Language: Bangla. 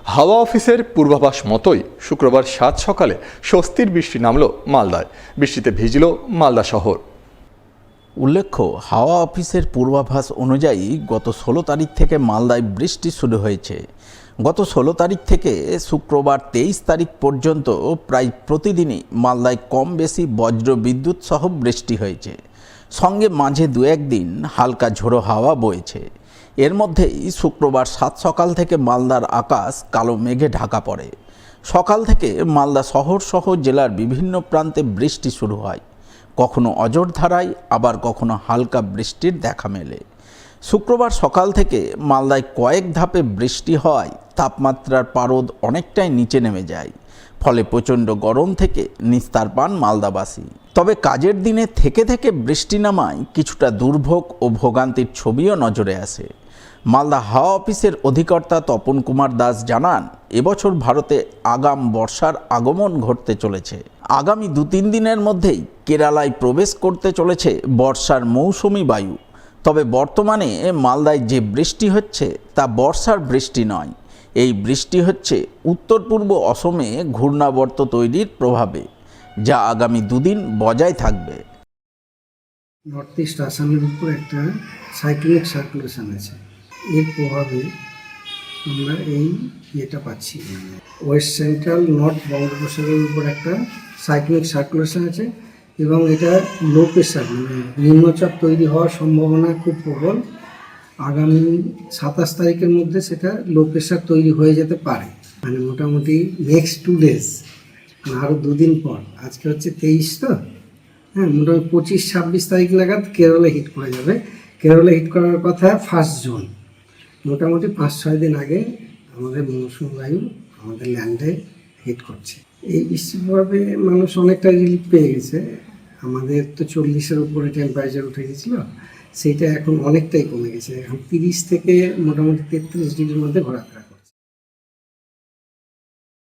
হাওয়া অফিসের পূর্বাভাস মতোই শুক্রবার ৭ সকালে স্বস্তির বৃষ্টি নামল মালদায়। বৃষ্টিতে ভিজল মালদা শহর। উল্লেখ্য, হাওয়া অফিসের পূর্বাভাস অনুযায়ী গত ১৬ তারিখ থেকে মালদায় বৃষ্টি শুরু হয়েছে। গত ১৬ তারিখ থেকে শুক্রবার ২৩ তারিখ পর্যন্ত প্রায় প্রতিদিনই মালদায় কম বেশি বজ্র বিদ্যুৎ সহ বৃষ্টি হয়েছে। সঙ্গে মাঝে দু একদিন হালকা ঝোড়ো হাওয়া বয়েছে। এর মধ্যেই শুক্রবার ৭ সকাল থেকে মালদার আকাশ কালো মেঘে ঢাকা পড়ে। সকাল থেকে মালদা শহর সহ জেলার বিভিন্ন প্রান্তে বৃষ্টি শুরু হয়। কখনো অঝোর ধারায়, আবার কখনো হালকা বৃষ্টির দেখা মেলে। শুক্রবার সকাল থেকে মালদায় কয়েক ধাপে বৃষ্টি হওয়ায় তাপমাত্রার পারদ অনেকটাই নিচে নেমে যায়। ফলে প্রচণ্ড গরম থেকে নিস্তার পান মালদাবাসী। তবে কাজের দিনে থেকে থেকে বৃষ্টি নামায় কিছুটা দুর্ভোগ ও ভোগান্তির ছবিও নজরে আসে। মালদা হাওয়া অফিসের অধিকর্তা তপন কুমার দাস জানান, এবছর ভারতে আগাম বর্ষার আগমন ঘটতে চলেছে। আগামী ২-৩ দিনের মধ্যেই কেরালায় প্রবেশ করতে চলেছে বর্ষার মৌসুমি বায়ু। তবে বর্তমানে মালদায় যে বৃষ্টি হচ্ছে তা বর্ষার বৃষ্টি নয়। এই বৃষ্টি হচ্ছে উত্তর পূর্ব অসমে ঘূর্ণাবর্ত তৈরির প্রভাবে, যা আগামী ২ দিন বজায় থাকবে। নর্থ ইস্ট আসামের উপর একটা সাইক্লিক সার্কুলেশন আছে। এর প্রভাবে আমরা এটা পাচ্ছি। ওয়েস্ট সেন্ট্রাল নর্থ বঙ্গোপসাগরের উপর একটা সাইক্লিক সার্কুলেশন আছে এবং এটা লো প্রেশার নিম্নচাপ তৈরি হওয়ার সম্ভাবনা খুব প্রবল। আগামী ২৭ তারিখের মধ্যে সেটা লো প্রেশার তৈরি হয়ে যেতে পারে। মোটামুটি নেক্সট 2 ডেজ, আরও 2 দিন পর, আজকে হচ্ছে 23 তো, মোটামুটি 25-26 তারিখ নাগাদ কেরলে হিট করে যাবে। কেরলে হিট করার কথা 1 জুন। মোটামুটি 5-6 দিন আগে আমাদের মৌসুম বায়ু আমাদের ল্যান্ডে হিট করছে। এই বৃষ্টির প্রভাবে মানুষ অনেকটা রিলিফ পেয়ে গেছে। আমাদের তো 40-এর উপরে টেম্পারেচার উঠে গেছিলো, সেইটা এখন অনেকটাই কমে গেছে। এখন 30 থেকে মোটামুটি 33 ডিগ্রির মধ্যে ঘোরাফেরা।